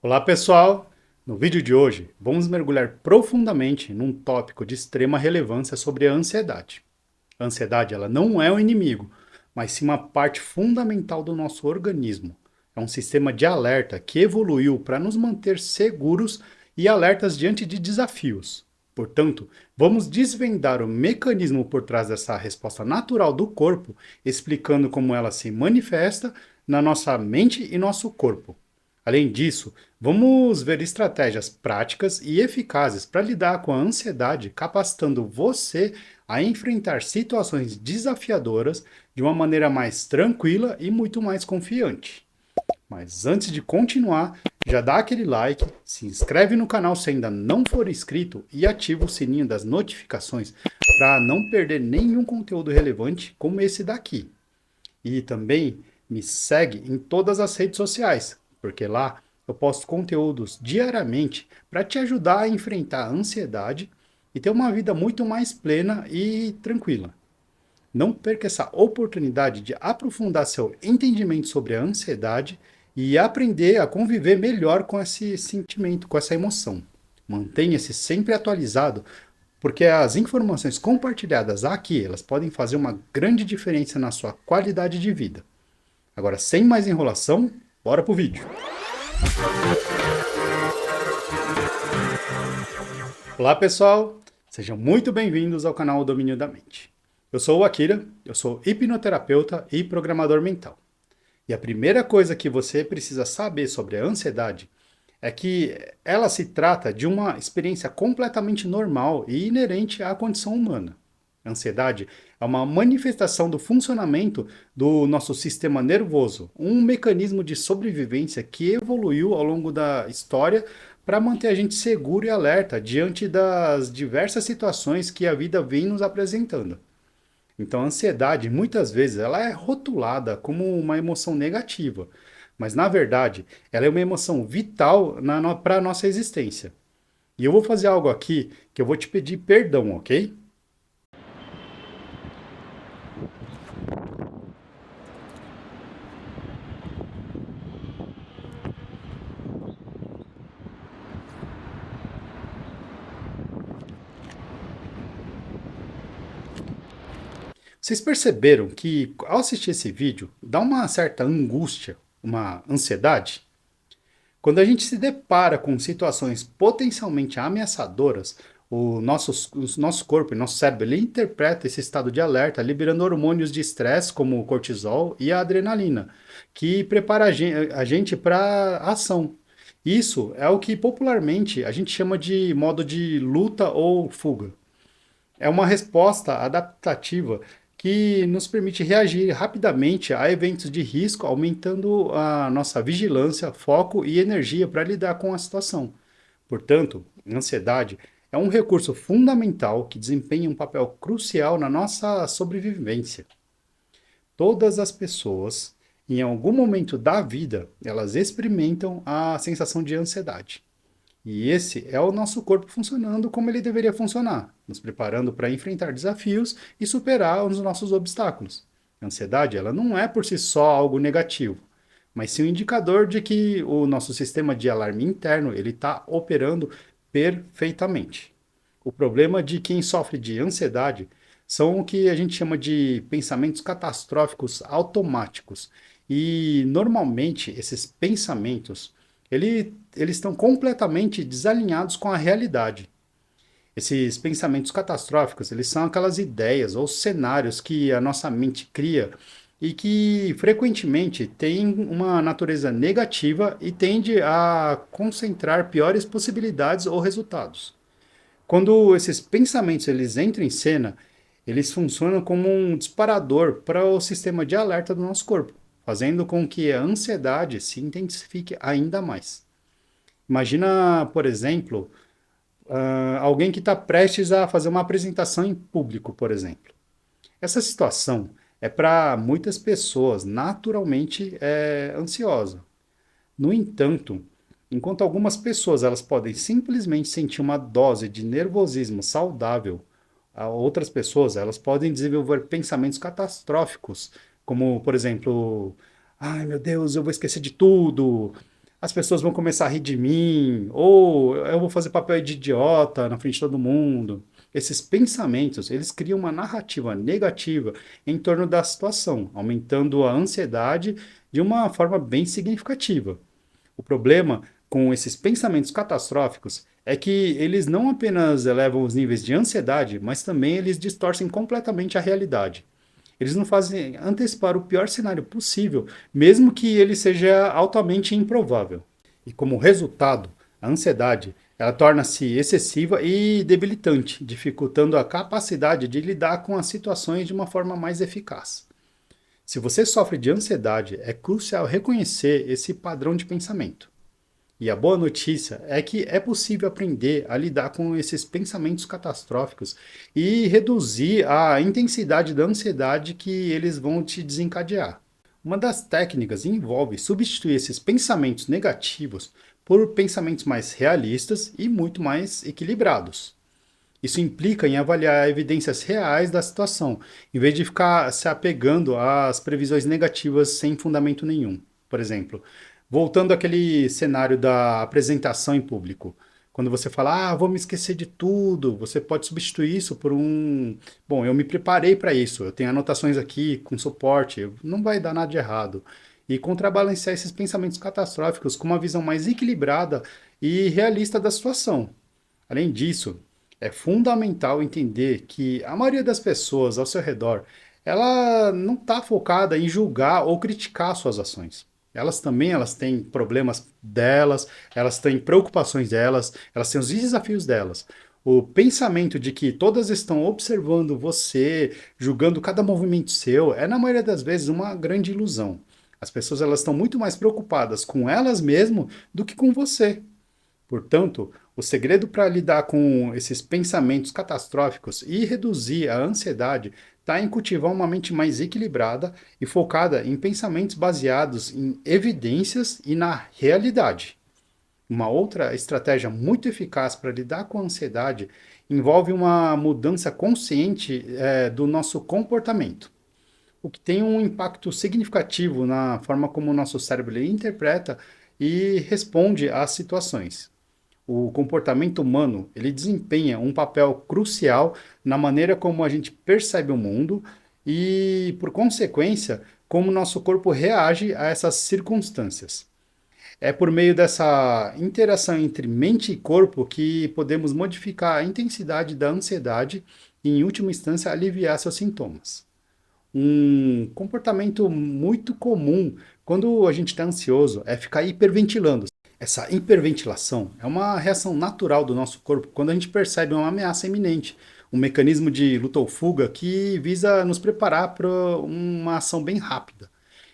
Olá pessoal! No vídeo de hoje, vamos mergulhar profundamente num tópico de extrema relevância sobre a ansiedade. A ansiedade ela não é um inimigo, mas sim uma parte fundamental do nosso organismo. É um sistema de alerta que evoluiu para nos manter seguros e alertas diante de desafios. Portanto, vamos desvendar o mecanismo por trás dessa resposta natural do corpo, explicando como ela se manifesta na nossa mente e nosso corpo. Além disso, vamos ver estratégias práticas e eficazes para lidar com a ansiedade, capacitando você a enfrentar situações desafiadoras de uma maneira mais tranquila e muito mais confiante. Mas antes de continuar, já dá aquele like, se inscreve no canal se ainda não for inscrito e ativa o sininho das notificações para não perder nenhum conteúdo relevante como esse daqui. E também me segue em todas as redes sociais, porque lá eu posto conteúdos diariamente para te ajudar a enfrentar a ansiedade e ter uma vida muito mais plena e tranquila. Não perca essa oportunidade de aprofundar seu entendimento sobre a ansiedade e aprender a conviver melhor com esse sentimento, com essa emoção. Mantenha-se sempre atualizado, porque as informações compartilhadas aqui, elas podem fazer uma grande diferença na sua qualidade de vida. Agora, sem mais enrolação, bora pro vídeo. Olá, pessoal! Sejam muito bem-vindos ao canal Domínio da Mente. Eu sou o Akira, eu sou hipnoterapeuta e programador mental. E a primeira coisa que você precisa saber sobre a ansiedade é que ela se trata de uma experiência completamente normal e inerente à condição humana. A ansiedade é uma manifestação do funcionamento do nosso sistema nervoso, um mecanismo de sobrevivência que evoluiu ao longo da história para manter a gente seguro e alerta diante das diversas situações que a vida vem nos apresentando. Então, a ansiedade, muitas vezes, ela é rotulada como uma emoção negativa, mas na verdade, ela é uma emoção vital para a nossa existência. E eu vou fazer algo aqui que eu vou te pedir perdão, ok? Vocês perceberam que ao assistir esse vídeo dá uma certa angústia, uma ansiedade? Quando a gente se depara com situações potencialmente ameaçadoras, o nosso corpo e nosso cérebro ele interpreta esse estado de alerta, liberando hormônios de estresse, como o cortisol e a adrenalina, que prepara a gente para ação. Isso é o que popularmente a gente chama de modo de luta ou fuga. É uma resposta adaptativa que nos permite reagir rapidamente a eventos de risco, aumentando a nossa vigilância, foco e energia para lidar com a situação. Portanto, a ansiedade é um recurso fundamental que desempenha um papel crucial na nossa sobrevivência. Todas as pessoas, em algum momento da vida, elas experimentam a sensação de ansiedade. E esse é o nosso corpo funcionando como ele deveria funcionar, nos preparando para enfrentar desafios e superar os nossos obstáculos. A ansiedade, ela não é por si só algo negativo, mas sim um indicador de que o nosso sistema de alarme interno ele está operando perfeitamente. O problema de quem sofre de ansiedade são o que a gente chama de pensamentos catastróficos automáticos. E normalmente esses pensamentos eles estão completamente desalinhados com a realidade. Esses pensamentos catastróficos, eles são aquelas ideias ou cenários que a nossa mente cria e que frequentemente têm uma natureza negativa e tende a concentrar piores possibilidades ou resultados. Quando esses pensamentos eles entram em cena, eles funcionam como um disparador para o sistema de alerta do nosso corpo, fazendo com que a ansiedade se intensifique ainda mais. Imagina, por exemplo, alguém que está prestes a fazer uma apresentação em público, por exemplo. Essa situação é para muitas pessoas naturalmente ansiosa. No entanto, enquanto algumas pessoas elas podem simplesmente sentir uma dose de nervosismo saudável, outras pessoas elas podem desenvolver pensamentos catastróficos, como por exemplo, ai meu Deus, eu vou esquecer de tudo, as pessoas vão começar a rir de mim, ou eu vou fazer papel de idiota na frente de todo mundo. Esses pensamentos, eles criam uma narrativa negativa em torno da situação, aumentando a ansiedade de uma forma bem significativa. O problema com esses pensamentos catastróficos é que eles não apenas elevam os níveis de ansiedade, mas também eles distorcem completamente a realidade. Eles não fazem antecipar o pior cenário possível, mesmo que ele seja altamente improvável. E como resultado, a ansiedade ela torna-se excessiva e debilitante, dificultando a capacidade de lidar com as situações de uma forma mais eficaz. Se você sofre de ansiedade, é crucial reconhecer esse padrão de pensamento. E a boa notícia é que é possível aprender a lidar com esses pensamentos catastróficos e reduzir a intensidade da ansiedade que eles vão te desencadear. Uma das técnicas envolve substituir esses pensamentos negativos por pensamentos mais realistas e muito mais equilibrados. Isso implica em avaliar evidências reais da situação, em vez de ficar se apegando às previsões negativas sem fundamento nenhum. Por exemplo, voltando àquele cenário da apresentação em público. Quando você fala, vou me esquecer de tudo, você pode substituir isso por bom, eu me preparei para isso, eu tenho anotações aqui com suporte, não vai dar nada de errado. E contrabalancear esses pensamentos catastróficos com uma visão mais equilibrada e realista da situação. Além disso, é fundamental entender que a maioria das pessoas ao seu redor, ela não está focada em julgar ou criticar suas ações. Elas têm problemas delas, elas têm preocupações delas, elas têm os desafios delas. O pensamento de que todas estão observando você, julgando cada movimento seu, é na maioria das vezes uma grande ilusão. As pessoas elas estão muito mais preocupadas com elas mesmas do que com você. Portanto, o segredo para lidar com esses pensamentos catastróficos e reduzir a ansiedade está em cultivar uma mente mais equilibrada e focada em pensamentos baseados em evidências e na realidade. Uma outra estratégia muito eficaz para lidar com a ansiedade envolve uma mudança consciente do nosso comportamento, o que tem um impacto significativo na forma como o nosso cérebro ele interpreta e responde às situações. O comportamento humano, ele desempenha um papel crucial na maneira como a gente percebe o mundo e, por consequência, como nosso corpo reage a essas circunstâncias. É por meio dessa interação entre mente e corpo que podemos modificar a intensidade da ansiedade e, em última instância, aliviar seus sintomas. Um comportamento muito comum quando a gente está ansioso é ficar hiperventilando. Essa hiperventilação é uma reação natural do nosso corpo quando a gente percebe uma ameaça iminente, um mecanismo de luta ou fuga que visa nos preparar para uma ação bem rápida.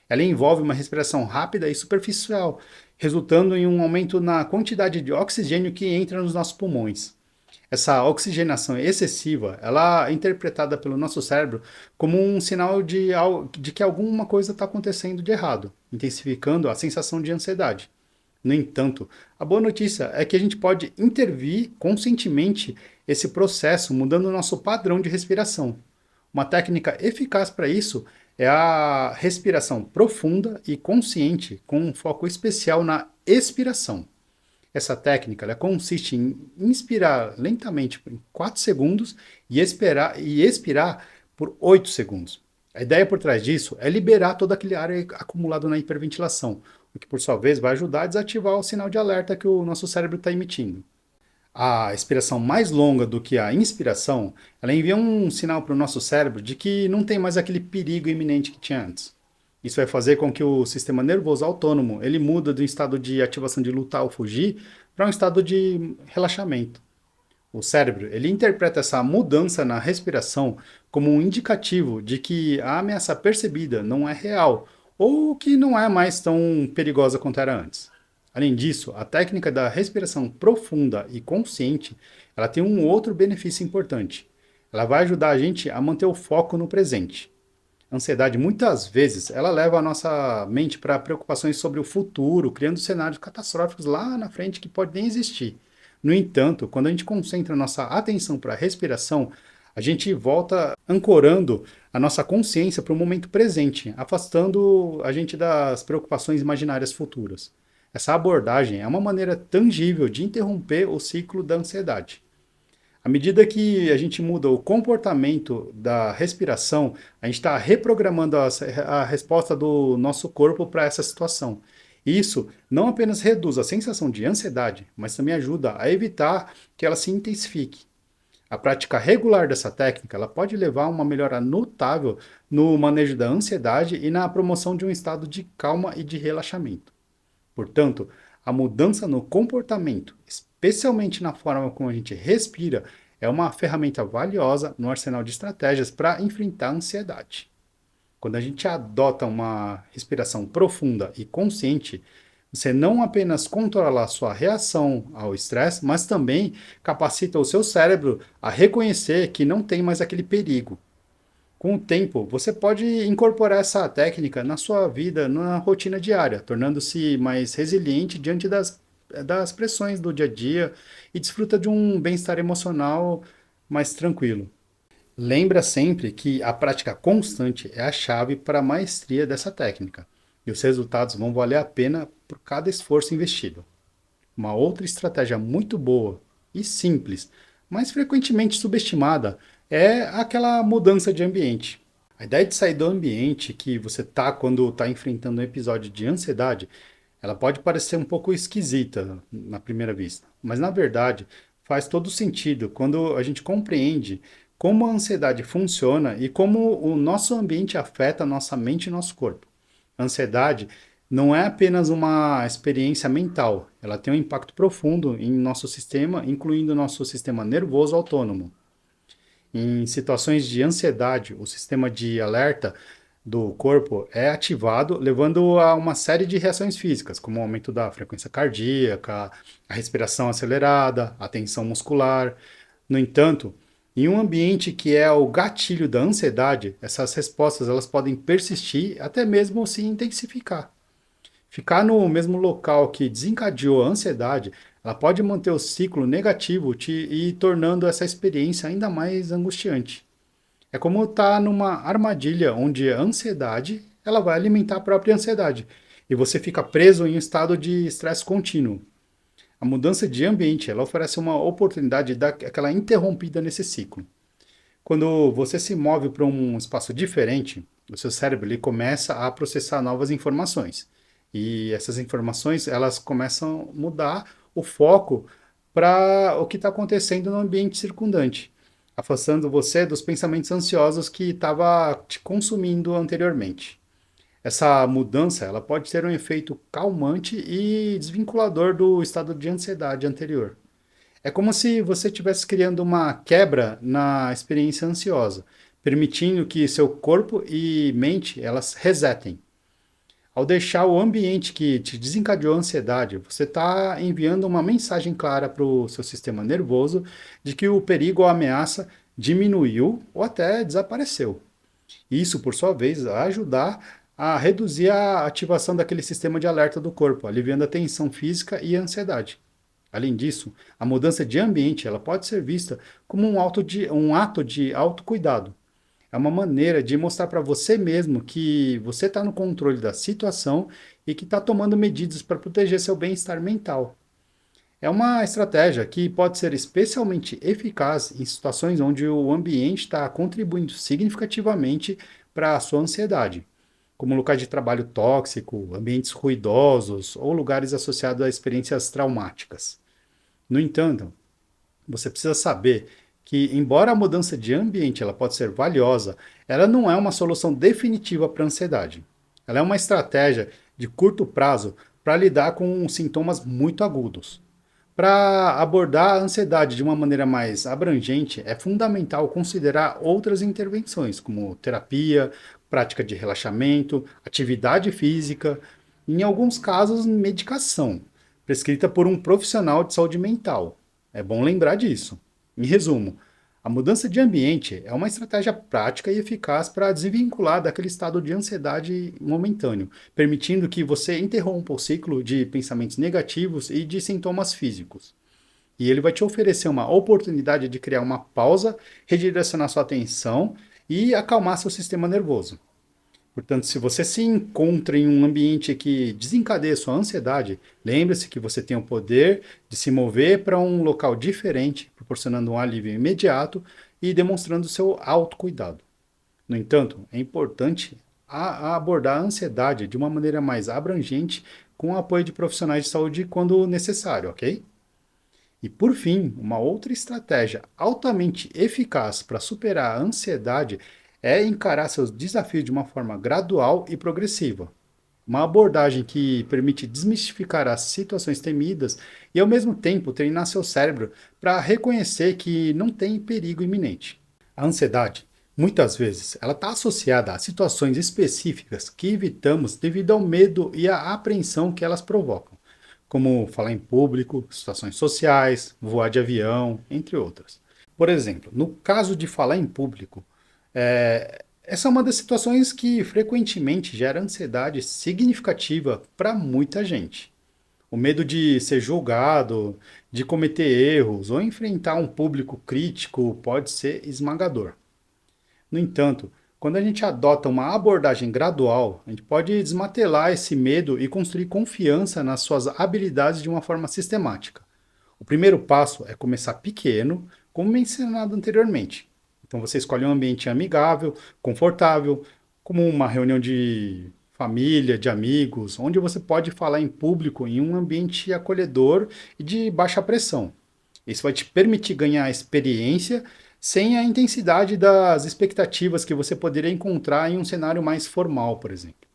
Ela envolve uma respiração rápida e superficial, resultando em um aumento na quantidade de oxigênio que entra nos nossos pulmões. Essa oxigenação excessiva, ela é interpretada pelo nosso cérebro como um sinal de que alguma coisa está acontecendo de errado, intensificando a sensação de ansiedade. No entanto, a boa notícia é que a gente pode intervir conscientemente esse processo, mudando o nosso padrão de respiração. Uma técnica eficaz para isso é a respiração profunda e consciente, com um foco especial na expiração. Essa técnica ela consiste em inspirar lentamente por 4 segundos e expirar por 8 segundos. A ideia por trás disso é liberar todo aquele ar acumulado na hiperventilação, o que por sua vez vai ajudar a desativar o sinal de alerta que o nosso cérebro está emitindo. A expiração mais longa do que a inspiração, ela envia um sinal para o nosso cérebro de que não tem mais aquele perigo iminente que tinha antes. Isso vai fazer com que o sistema nervoso autônomo ele muda do estado de ativação de lutar ou fugir para um estado de relaxamento. O cérebro ele interpreta essa mudança na respiração como um indicativo de que a ameaça percebida não é real ou que não é mais tão perigosa quanto era antes. Além disso, a técnica da respiração profunda e consciente ela tem um outro benefício importante. Ela vai ajudar a gente a manter o foco no presente. A ansiedade, muitas vezes, ela leva a nossa mente para preocupações sobre o futuro, criando cenários catastróficos lá na frente que podem nem existir. No entanto, quando a gente concentra a nossa atenção para a respiração, a gente volta ancorando a nossa consciência para o momento presente, afastando a gente das preocupações imaginárias futuras. Essa abordagem é uma maneira tangível de interromper o ciclo da ansiedade. À medida que a gente muda o comportamento da respiração, a gente está reprogramando a resposta do nosso corpo para essa situação. Isso não apenas reduz a sensação de ansiedade, mas também ajuda a evitar que ela se intensifique. A prática regular dessa técnica ela pode levar a uma melhora notável no manejo da ansiedade e na promoção de um estado de calma e de relaxamento. Portanto, a mudança no comportamento, especialmente na forma como a gente respira, é uma ferramenta valiosa no arsenal de estratégias para enfrentar a ansiedade. Quando a gente adota uma respiração profunda e consciente, você não apenas controla a sua reação ao estresse, mas também capacita o seu cérebro a reconhecer que não tem mais aquele perigo. Com o tempo, você pode incorporar essa técnica na sua vida, na rotina diária, tornando-se mais resiliente diante das pressões do dia a dia e desfruta de um bem-estar emocional mais tranquilo. Lembra sempre que a prática constante é a chave para a maestria dessa técnica, e os resultados vão valer a pena por cada esforço investido. Uma outra estratégia muito boa e simples, mas frequentemente subestimada, é aquela mudança de ambiente. A ideia de sair do ambiente que você está quando está enfrentando um episódio de ansiedade, ela pode parecer um pouco esquisita na primeira vista, mas na verdade faz todo sentido quando a gente compreende como a ansiedade funciona e como o nosso ambiente afeta a nossa mente e nosso corpo. A ansiedade não é apenas uma experiência mental, ela tem um impacto profundo em nosso sistema, incluindo nosso sistema nervoso autônomo. Em situações de ansiedade, o sistema de alerta do corpo é ativado, levando a uma série de reações físicas, como o aumento da frequência cardíaca, a respiração acelerada, a tensão muscular. No entanto, em um ambiente que é o gatilho da ansiedade, essas respostas elas podem persistir, até mesmo se intensificar. Ficar no mesmo local que desencadeou a ansiedade, ela pode manter o ciclo negativo e tornando essa experiência ainda mais angustiante. É como estar numa armadilha onde a ansiedade ela vai alimentar a própria ansiedade e você fica preso em um estado de estresse contínuo. A mudança de ambiente ela oferece uma oportunidade de dar aquela interrompida nesse ciclo. Quando você se move para um espaço diferente, o seu cérebro ele começa a processar novas informações. E essas informações elas começam a mudar o foco para o que está acontecendo no ambiente circundante, afastando você dos pensamentos ansiosos que estava te consumindo anteriormente. Essa mudança ela pode ter um efeito calmante e desvinculador do estado de ansiedade anterior. É como se você estivesse criando uma quebra na experiência ansiosa, permitindo que seu corpo e mente elas resetem. Ao deixar o ambiente que te desencadeou a ansiedade, você está enviando uma mensagem clara para o seu sistema nervoso de que o perigo ou a ameaça diminuiu ou até desapareceu. Isso, por sua vez, vai ajudar a reduzir a ativação daquele sistema de alerta do corpo, aliviando a tensão física e a ansiedade. Além disso, a mudança de ambiente ela pode ser vista como um ato de autocuidado. É uma maneira de mostrar para você mesmo que você está no controle da situação e que está tomando medidas para proteger seu bem-estar mental. É uma estratégia que pode ser especialmente eficaz em situações onde o ambiente está contribuindo significativamente para a sua ansiedade, como locais de trabalho tóxico, ambientes ruidosos ou lugares associados a experiências traumáticas. No entanto, você precisa saber que, embora a mudança de ambiente ela pode ser valiosa, ela não é uma solução definitiva para a ansiedade. Ela é uma estratégia de curto prazo para lidar com sintomas muito agudos. Para abordar a ansiedade de uma maneira mais abrangente, é fundamental considerar outras intervenções, como terapia, prática de relaxamento, atividade física, e, em alguns casos, medicação, prescrita por um profissional de saúde mental. É bom lembrar disso. Em resumo, a mudança de ambiente é uma estratégia prática e eficaz para desvincular daquele estado de ansiedade momentâneo, permitindo que você interrompa o ciclo de pensamentos negativos e de sintomas físicos. E ele vai te oferecer uma oportunidade de criar uma pausa, redirecionar sua atenção e acalmar seu sistema nervoso. Portanto, se você se encontra em um ambiente que desencadeia sua ansiedade, lembre-se que você tem o poder de se mover para um local diferente, proporcionando um alívio imediato e demonstrando seu autocuidado. No entanto, é importante abordar a ansiedade de uma maneira mais abrangente com o apoio de profissionais de saúde quando necessário, ok? E por fim, uma outra estratégia altamente eficaz para superar a ansiedade é encarar seus desafios de uma forma gradual e progressiva. Uma abordagem que permite desmistificar as situações temidas e, ao mesmo tempo, treinar seu cérebro para reconhecer que não tem perigo iminente. A ansiedade, muitas vezes, ela está associada a situações específicas que evitamos devido ao medo e à apreensão que elas provocam, como falar em público, situações sociais, voar de avião, entre outras. Por exemplo, no caso de falar em público, essa é uma das situações que frequentemente gera ansiedade significativa para muita gente. O medo de ser julgado, de cometer erros ou enfrentar um público crítico pode ser esmagador. No entanto, quando a gente adota uma abordagem gradual, a gente pode desmatelar esse medo e construir confiança nas suas habilidades de uma forma sistemática. O primeiro passo é começar pequeno, como mencionado anteriormente. Então você escolhe um ambiente amigável, confortável, como uma reunião de família, de amigos, onde você pode falar em público em um ambiente acolhedor e de baixa pressão. Isso vai te permitir ganhar experiência sem a intensidade das expectativas que você poderia encontrar em um cenário mais formal, por exemplo.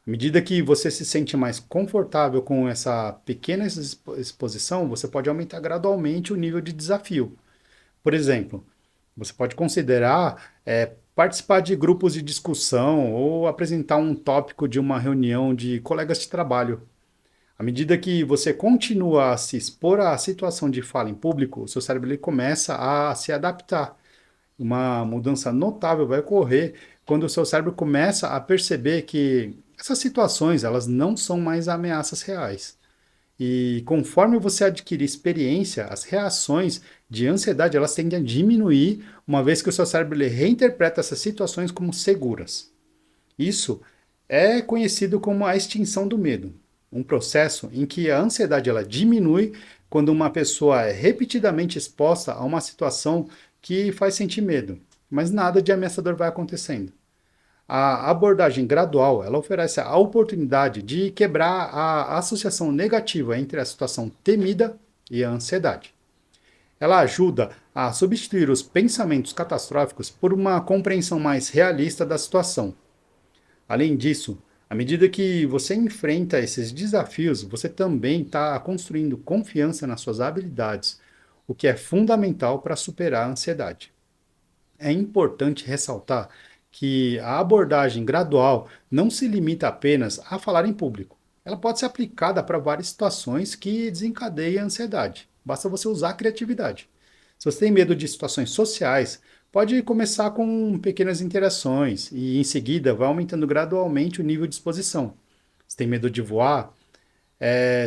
À medida que você se sente mais confortável com essa pequena exposição, você pode aumentar gradualmente o nível de desafio. Por exemplo, você pode considerar participar de grupos de discussão ou apresentar um tópico de uma reunião de colegas de trabalho. À medida que você continua a se expor à situação de fala em público, o seu cérebro ele começa a se adaptar. Uma mudança notável vai ocorrer quando o seu cérebro começa a perceber que essas situações elas não são mais ameaças reais. E conforme você adquirir experiência, as reações de ansiedade elas tendem a diminuir, uma vez que o seu cérebro ele reinterpreta essas situações como seguras. Isso é conhecido como a extinção do medo, um processo em que a ansiedade ela diminui quando uma pessoa é repetidamente exposta a uma situação que faz sentir medo, mas nada de ameaçador vai acontecendo. A abordagem gradual, ela oferece a oportunidade de quebrar a associação negativa entre a situação temida e a ansiedade. Ela ajuda a substituir os pensamentos catastróficos por uma compreensão mais realista da situação. Além disso, à medida que você enfrenta esses desafios, você também está construindo confiança nas suas habilidades, o que é fundamental para superar a ansiedade. É importante ressaltar que a abordagem gradual não se limita apenas a falar em público. Ela pode ser aplicada para várias situações que desencadeiam a ansiedade. Basta você usar a criatividade. Se você tem medo de situações sociais, pode começar com pequenas interações e, em seguida, vai aumentando gradualmente o nível de exposição. Se tem medo de voar,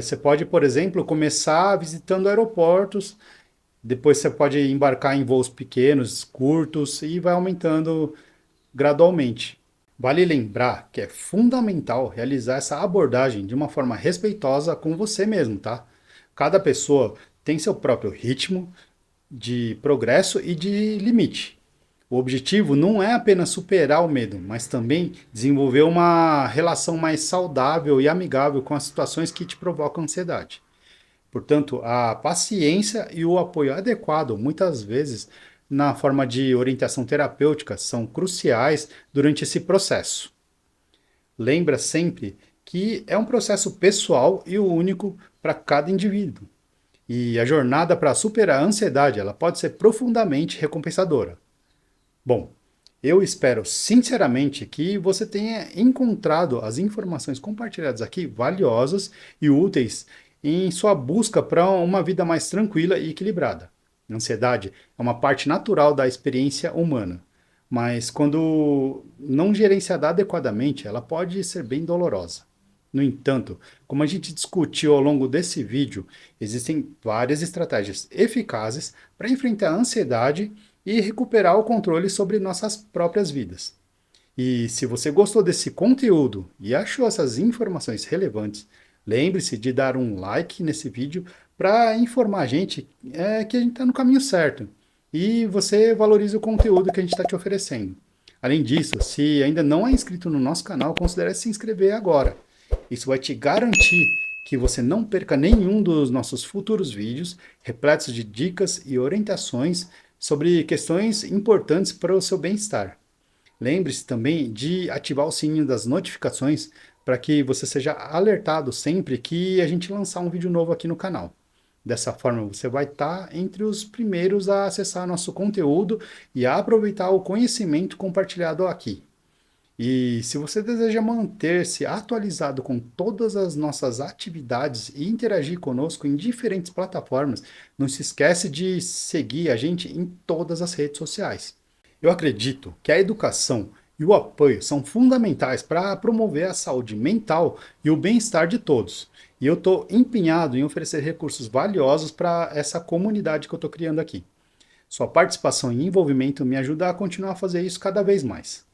você pode, por exemplo, começar visitando aeroportos, depois você pode embarcar em voos pequenos, curtos e vai aumentando gradualmente. Vale lembrar que é fundamental realizar essa abordagem de uma forma respeitosa com você mesmo, tá? Cada pessoa tem seu próprio ritmo de progresso e de limite. O objetivo não é apenas superar o medo, mas também desenvolver uma relação mais saudável e amigável com as situações que te provocam ansiedade. Portanto, a paciência e o apoio adequado, muitas vezes, na forma de orientação terapêutica, são cruciais durante esse processo. Lembra sempre que é um processo pessoal e único para cada indivíduo. E a jornada para superar a ansiedade, ela pode ser profundamente recompensadora. Bom, eu espero sinceramente que você tenha encontrado as informações compartilhadas aqui valiosas e úteis em sua busca para uma vida mais tranquila e equilibrada. A ansiedade é uma parte natural da experiência humana, mas quando não gerenciada adequadamente, ela pode ser bem dolorosa. No entanto, como a gente discutiu ao longo desse vídeo, existem várias estratégias eficazes para enfrentar a ansiedade e recuperar o controle sobre nossas próprias vidas. E se você gostou desse conteúdo e achou essas informações relevantes, lembre-se de dar um like nesse vídeo para informar a gente que a gente está no caminho certo e você valoriza o conteúdo que a gente está te oferecendo. Além disso, se ainda não é inscrito no nosso canal, considere se inscrever agora. Isso vai te garantir que você não perca nenhum dos nossos futuros vídeos, repletos de dicas e orientações sobre questões importantes para o seu bem-estar. Lembre-se também de ativar o sininho das notificações para que você seja alertado sempre que a gente lançar um vídeo novo aqui no canal. Dessa forma, você vai estar entre os primeiros a acessar nosso conteúdo e a aproveitar o conhecimento compartilhado aqui. E se você deseja manter-se atualizado com todas as nossas atividades e interagir conosco em diferentes plataformas, não se esquece de seguir a gente em todas as redes sociais. Eu acredito que a educação e o apoio são fundamentais para promover a saúde mental e o bem-estar de todos. E eu estou empenhado em oferecer recursos valiosos para essa comunidade que eu estou criando aqui. Sua participação e envolvimento me ajuda a continuar a fazer isso cada vez mais.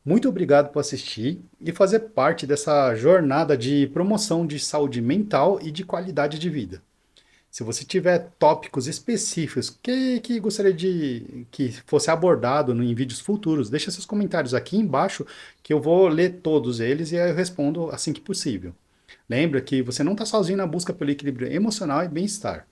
Muito obrigado por assistir e fazer parte dessa jornada de promoção de saúde mental e de qualidade de vida. Se você tiver tópicos específicos que gostaria de que fosse abordado em vídeos futuros, deixa seus comentários aqui embaixo que eu vou ler todos eles e eu respondo assim que possível. Lembra que você não está sozinho na busca pelo equilíbrio emocional e bem-estar.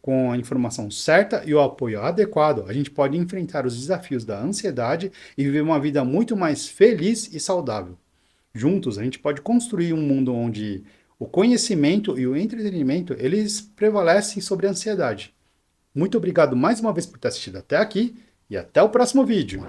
Com a informação certa e o apoio adequado, a gente pode enfrentar os desafios da ansiedade e viver uma vida muito mais feliz e saudável. Juntos, a gente pode construir um mundo onde o conhecimento e o entretenimento, eles prevalecem sobre a ansiedade. Muito obrigado mais uma vez por ter assistido até aqui e até o próximo vídeo.